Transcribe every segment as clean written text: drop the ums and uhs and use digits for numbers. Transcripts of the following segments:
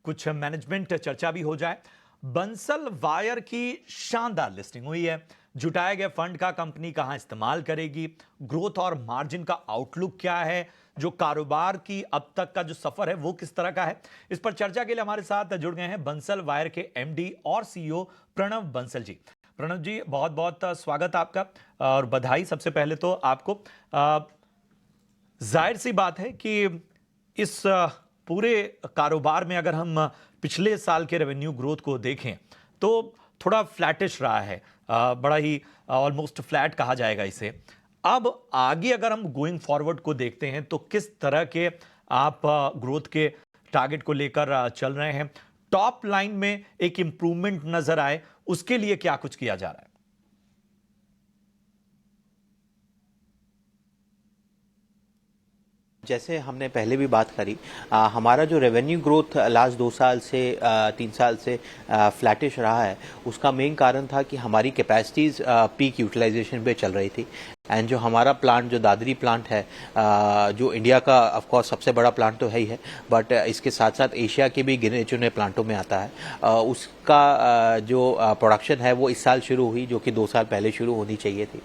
कुछ मैनेजमेंट चर्चा भी हो जाए। बंसल वायर की शानदार लिस्टिंग हुई है। जुटाए गए फंड का कंपनी कहां इस्तेमाल करेगी, ग्रोथ और मार्जिन का आउटलुक क्या है, जो कारोबार की अब तक का जो सफर है वो किस तरह का है, इस पर चर्चा के लिए हमारे साथ जुड़ गए हैं बंसल वायर के एमडी और सीईओ प्रणव बंसल जी। प्रणव जी, बहुत बहुत स्वागत आपका और बधाई सबसे पहले तो आपको। जाहिर सी बात है कि इस पूरे कारोबार में अगर हम पिछले साल के रेवेन्यू ग्रोथ को देखें तो थोड़ा फ्लैटिश रहा है, बड़ा ही ऑलमोस्ट फ्लैट कहा जाएगा इसे। अब आगे अगर हम गोइंग फॉरवर्ड को देखते हैं तो किस तरह के आप ग्रोथ के टारगेट को लेकर चल रहे हैं, टॉप लाइन में एक इंप्रूवमेंट नजर आए उसके लिए क्या कुछ किया जा रहा है? जैसे हमने पहले भी बात करी, हमारा जो रेवेन्यू ग्रोथ लास्ट 2 साल से 3 साल से फ्लैटिश रहा है, उसका मेन कारण था कि हमारी कैपेसिटीज़ पीक यूटिलाइजेशन पे चल रही थी। एंड जो हमारा प्लांट, जो दादरी प्लांट है, जो इंडिया का ऑफ कोर्स सबसे बड़ा प्लांट तो है ही है, बट इसके साथ साथ एशिया के भी गिने चुने प्लांटों में आता है। उसका जो प्रोडक्शन है वो इस साल शुरू हुई, जो कि 2 साल पहले शुरू होनी चाहिए थी।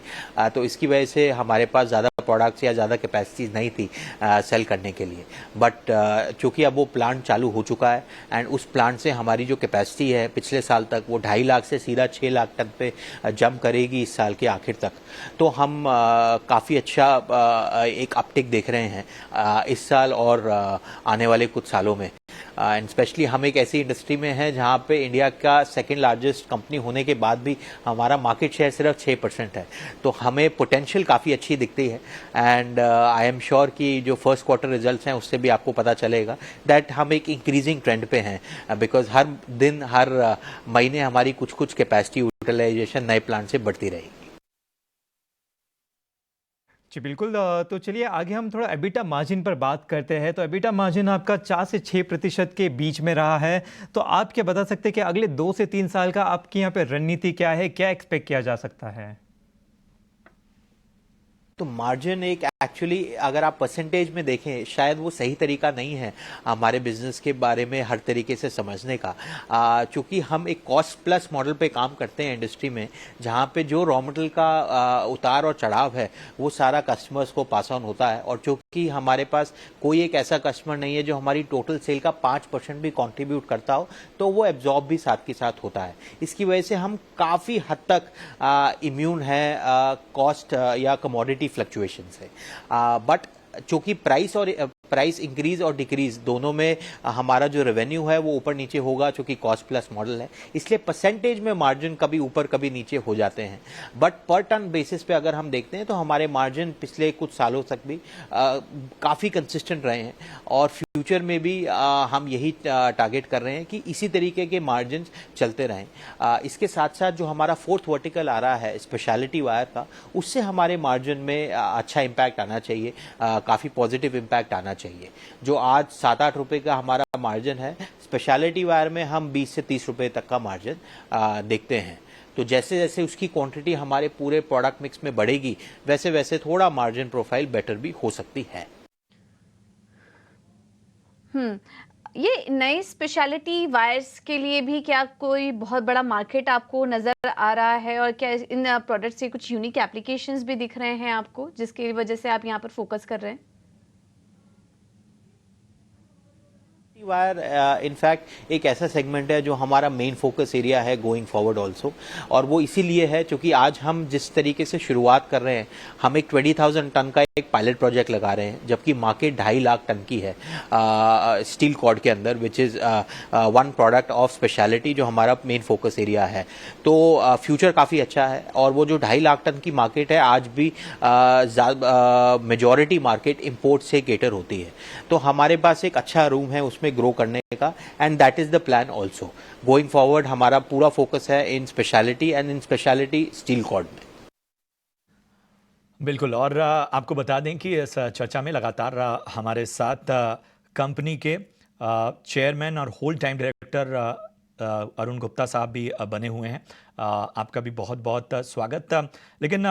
तो इसकी वजह से हमारे पास ज़्यादा प्रोडक्ट्स या ज़्यादा कैपेसिटीज़ नहीं थी सेल करने के लिए। बट चूँकि अब वो प्लांट चालू हो चुका है एंड उस प्लांट से हमारी जो कैपेसिटी है पिछले साल तक वो 2.5 लाख से सीधा 6 लाख टन पे जंप करेगी इस साल के आखिर तक। तो हम काफ़ी अच्छा एक अपटिक देख रहे हैं इस साल और आने वाले कुछ सालों में। एंड स्पेशली हम एक ऐसी इंडस्ट्री में हैं जहाँ पे इंडिया का सेकंड लार्जेस्ट कंपनी होने के बाद भी हमारा मार्केट शेयर सिर्फ 6% है। तो हमें पोटेंशियल काफ़ी अच्छी दिखती है। एंड आई एम श्योर कि जो फर्स्ट क्वार्टर रिजल्ट्स हैं उससे भी आपको पता चलेगा दैट हम एक इंक्रीजिंग ट्रेंड पे हैं, बिकॉज हर दिन हर महीने हमारी कुछ कुछ कैपेसिटी यूटिलाइजेशन नए प्लांट से बढ़ती रहेगी। जी बिल्कुल। तो चलिए आगे हम थोड़ा एबिटा मार्जिन पर बात करते हैं। तो एबिटा मार्जिन आपका 4 से 6% के बीच में रहा है। तो आप क्या बता सकते हैं कि अगले 2 से 3 साल का आपकी यहाँ पे रणनीति क्या है, क्या एक्सपेक्ट किया जा सकता है? तो मार्जिन एक एक्चुअली अगर आप परसेंटेज में देखें शायद वो सही तरीका नहीं है हमारे बिजनेस के बारे में हर तरीके से समझने का। चूँकि हम एक कॉस्ट प्लस मॉडल पे काम करते हैं इंडस्ट्री में, जहाँ पे जो रॉ मटेरियल का उतार और चढ़ाव है वो सारा कस्टमर्स को पास ऑन होता है। और चूँकि हमारे पास कोई एक ऐसा कस्टमर नहीं है जो हमारी टोटल सेल का 5% भी कॉन्ट्रीब्यूट करता हो, तो वो एब्जॉर्ब भी साथ के साथ होता है। इसकी वजह से हम काफ़ी हद तक इम्यून है कॉस्ट या कमोडिटी फ्लक्चुएशन से। बट चूंकि प्राइस इंक्रीज और डिक्रीज दोनों में हमारा जो रेवेन्यू है वो ऊपर नीचे होगा, चूंकि कॉस्ट प्लस मॉडल है, इसलिए परसेंटेज में मार्जिन कभी ऊपर कभी नीचे हो जाते हैं। बट पर टन बेसिस पे अगर हम देखते हैं तो हमारे मार्जिन पिछले कुछ सालों तक भी काफ़ी कंसिस्टेंट रहे हैं और फ्यूचर में भी हम यही टारगेट कर रहे हैं कि इसी तरीके के मार्जिन चलते रहें। इसके साथ साथ जो हमारा फोर्थ वर्टिकल आ रहा है स्पेशलिटी वायर का, उससे हमारे मार्जिन में अच्छा इम्पैक्ट आना चाहिए, काफ़ी पॉजिटिव इम्पैक्ट आना चाहिए। जो आज 7-8 रुपए का हमारा मार्जिन है, स्पेशलिटी वायर में हम 20 से 30 रुपए तक का मार्जिन देखते हैं। तो जैसे जैसे उसकी क्वांटिटी हमारे पूरे प्रोडक्ट मिक्स में बढ़ेगी वैसे वैसे थोड़ा मार्जिन प्रोफाइल बेटर भी हो सकती है। ये नई स्पेशलिटी वायर्स के लिए भी क्या कोई बहुत बड़ा मार्केट आपको नज़र आ रहा है, और क्या इन प्रोडक्ट्स से कुछ यूनिक एप्लीकेशंस भी दिख रहे हैं आपको जिसकी वजह से आप यहाँ पर फोकस कर रहे हैं? वायर इनफैक्ट एक ऐसा सेगमेंट है जो हमारा मेन फोकस एरिया है गोइंग फॉरवर्ड ऑल्सो, और वो इसीलिए है क्योंकि आज हम जिस तरीके से शुरुआत कर रहे हैं, हम एक 20,000 टन का एक पायलट प्रोजेक्ट लगा रहे हैं, जबकि मार्केट 2.5 लाख टन की है स्टील कॉर्ड के अंदर, which is one product of speciality जो हमारा मेन फोकस एरिया है। तो फ्यूचर काफ़ी अच्छा है, और वो जो 2.5 लाख टन की मार्केट है आज भी मेजॉरिटी मार्केट इम्पोर्ट से केटर होती है। तो हमारे पास एक अच्छा रूम है उसमें ग्रो करने का, and that is the plan also going forward. हमारा पूरा फोकस है in specialty and in specialty steel cord में। बिल्कुल। और आपको बता दें कि इस चर्चा में लगातार हमारे साथ कंपनी के चेयरमैन और whole time director Arun Gupta साहब भी बने हुए हैं। आपका भी बहुत बहुत स्वागत। लेकिन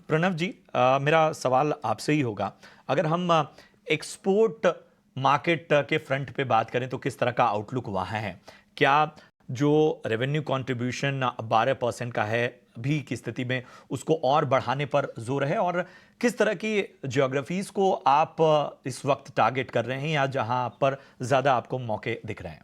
प्रणव जी, मेरा सवाल आपसे ही होगा, अगर हम एक्सपोर्ट मार्केट के फ्रंट पे बात करें तो किस तरह का आउटलुक वहाँ है? क्या जो रेवेन्यू कंट्रीब्यूशन 12% का है अभी की स्थिति में उसको और बढ़ाने पर जोर है, और किस तरह की ज्योग्राफीज को आप इस वक्त टारगेट कर रहे हैं या जहां पर ज्यादा आपको मौके दिख रहे हैं?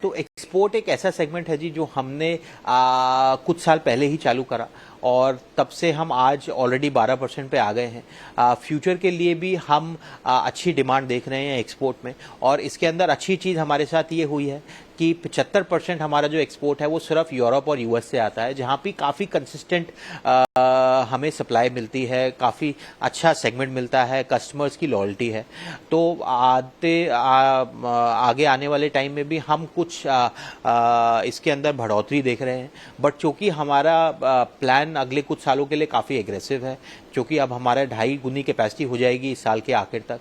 तो एक्सपोर्ट एक ऐसा सेगमेंट है जी जो हमने कुछ साल पहले ही चालू करा और तब से हम आज ऑलरेडी 12% पे आ गए हैं। फ्यूचर के लिए भी हम अच्छी डिमांड देख रहे हैं एक्सपोर्ट में, और इसके अंदर अच्छी चीज़ हमारे साथ ये हुई है कि 75% हमारा जो एक्सपोर्ट है वो सिर्फ यूरोप और यूएस से आता है, जहाँ पे काफ़ी कंसिस्टेंट हमें सप्लाई मिलती है, काफ़ी अच्छा सेगमेंट मिलता है, कस्टमर्स की लॉयल्टी है। तो आगे आने वाले टाइम में भी हम कुछ इसके अंदर बढ़ोतरी देख रहे हैं, बट चूंकि हमारा प्लान अगले कुछ सालों के लिए काफ़ी एग्रेसिव है, क्योंकि अब हमारा 2.5 गुनी कैपेसिटी हो जाएगी इस साल के आखिर तक।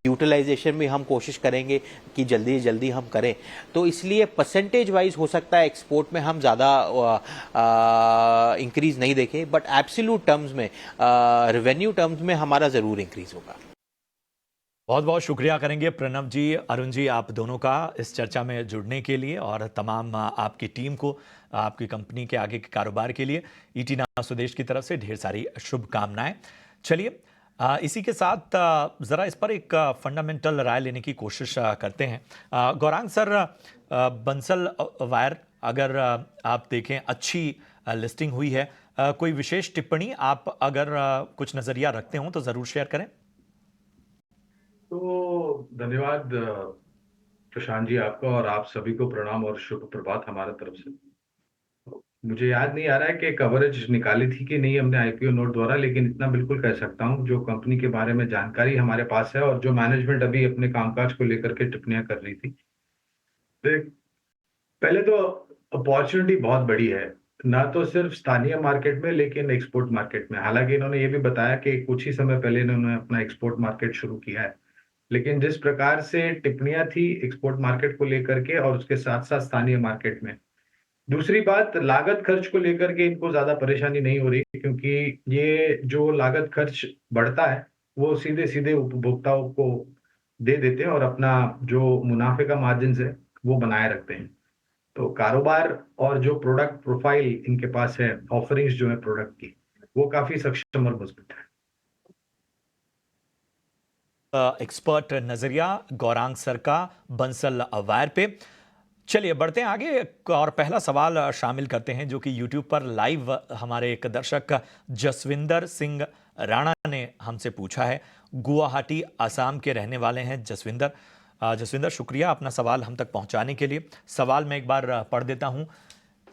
यूटिलाइजेशन भी हम कोशिश करेंगे कि जल्दी जल्दी हम करें, तो इसलिए परसेंटेज वाइज हो सकता है एक्सपोर्ट में हम ज़्यादा इंक्रीज नहीं देखें, बट एब्सोल्यूट टर्म्स में रेवेन्यू टर्म्स में हमारा ज़रूर इंक्रीज होगा। बहुत बहुत शुक्रिया करेंगे प्रणव जी, अरुण जी, आप दोनों का इस चर्चा में जुड़ने के लिए, और तमाम आपकी टीम को आपकी कंपनी के आगे के कारोबार के लिए ईटी नाउ स्वदेश की तरफ से ढेर सारी शुभकामनाएं। चलिए इसी के साथ ज़रा इस पर एक फंडामेंटल राय लेने की कोशिश करते हैं। गौरांग सर, बंसल वायर अगर आप देखें अच्छी लिस्टिंग हुई है, कोई विशेष टिप्पणी आप अगर कुछ नज़रिया रखते हो तो ज़रूर शेयर करें। तो धन्यवाद प्रशांत जी, आपका, और आप सभी को प्रणाम और शुभ प्रभात हमारे तरफ से। मुझे याद नहीं आ रहा है कि कवरेज निकाली थी कि नहीं हमने आईपीओ नोट द्वारा, लेकिन इतना बिल्कुल कह सकता हूं जो कंपनी के बारे में जानकारी हमारे पास है और जो मैनेजमेंट अभी अपने कामकाज को लेकर के टिप्पणियां कर रही थी। पहले तो अपॉर्चुनिटी बहुत बड़ी है, ना तो सिर्फ स्थानीय मार्केट में लेकिन एक्सपोर्ट मार्केट में। हालांकि इन्होंने ये भी बताया कि कुछ ही समय पहले इन्होंने अपना एक्सपोर्ट मार्केट शुरू किया है, लेकिन जिस प्रकार से टिप्पणियां थी एक्सपोर्ट मार्केट को लेकर के और उसके साथ साथ स्थानीय मार्केट में, दूसरी बात लागत खर्च को लेकर के इनको ज्यादा परेशानी नहीं हो रही, क्योंकि ये जो लागत खर्च बढ़ता है वो सीधे सीधे उपभोक्ताओं को दे देते हैं और अपना जो मुनाफे का मार्जिन है वो बनाए रखते हैं। तो कारोबार और जो प्रोडक्ट प्रोफाइल इनके पास है, ऑफरिंग्स जो है प्रोडक्ट की, वो काफी सक्षम और मजबूत है। एक्सपर्ट नजरिया गौरांग सर का बंसल वायर पे। चलिए बढ़ते हैं आगे और पहला सवाल शामिल करते हैं जो कि यूट्यूब पर लाइव हमारे एक दर्शक जसविंदर सिंह राणा ने हमसे पूछा है। गुवाहाटी असम के रहने वाले हैं जसविंदर। जसविंदर, शुक्रिया अपना सवाल हम तक पहुंचाने के लिए। सवाल मैं एक बार पढ़ देता हूं।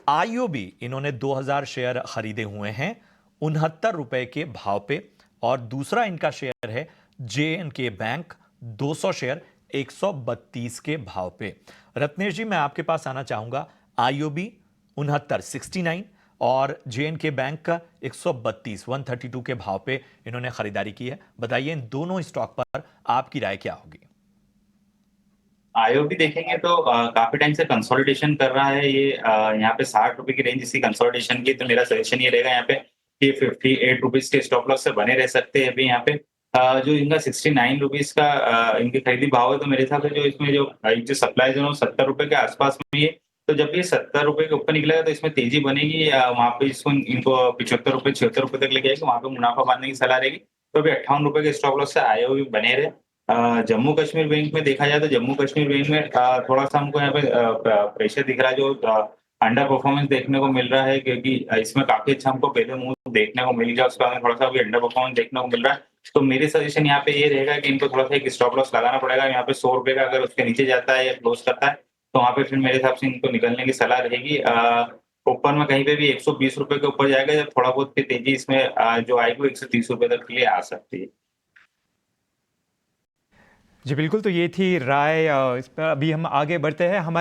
आईओबी इन्होंने 2000 शेयर खरीदे हुए हैं 69 रुपए के भाव पे, और दूसरा इनका शेयर है जे&के बैंक 200 शेयर 132 के भाव पे। रत्नेश जी, मैं आपके पास आना चाहूंगा। आईओबी 69 और जे&के बैंक का 132 के भाव पे इन्होंने खरीदारी की है। बताइए इन दोनों स्टॉक पर आपकी राय क्या होगी? आईओबी देखेंगे तो काफी टाइम से कंसोलिडेशन कर रहा है ये। यहाँ पे 60 रुपए की रेंज इसकी कंसोलिडेशन की, तो मेरा सजेशन ये रहेगा यहाँ पे कि 58 रुपीज के स्टॉप लॉस से बने रह सकते हैं अभी यहाँ पे। जो इनका 69 रुपीज का इनकी खरीदी भाव है, तो मेरे हिसाब से जो इसमें जो जो सप्लाई जो 70 रुपए के आसपास में ये, तो जब ये 70 रुपए के ऊपर निकलेगा तो इसमें तेजी बनेगी, वहाँ पे इसको इनको 75 रुपए 76 रुपए तक लेके जाएगी, वहाँ पे मुनाफा बांधने की सलाह रहेगी। तो अभी 58 रुपए के स्टॉप लॉस से आईओबी बने रहे। जम्मू कश्मीर बैंक में देखा जाए तो जम्मू कश्मीर बैंक में थोड़ा सा हमको यहाँ पे प्रेशर दिख रहा है, जो अंडर परफॉर्मेंस देखने को मिल रहा है, क्योंकि इसमें काफी अच्छा हमको पहले मूव देखने को मिल गया, उसका थोड़ा सा अभी अंडर परफॉर्मेंस देखने को मिल रहा है। तो मेरे सजेशन यहाँ पे ये रहेगा कि इनको थोड़ा सा एक स्टॉप लॉस लगाना पड़ेगा यहाँ पे। 100 रुपए का अगर उसके नीचे जाता है या क्लोज करता है तो वहाँ पे फिर मेरे हिसाब से इनको निकलने की सलाह रहेगी। ऊपर में कहीं पे भी 120 रुपए के ऊपर जाएगा, जब थोड़ा बहुत तेजी इसमें जो आएगी 130 रुपए तक के लिए आ सकती है। जी बिल्कुल, तो ये थी राय। इस पर अभी हम आगे बढ़ते हैं। हमारे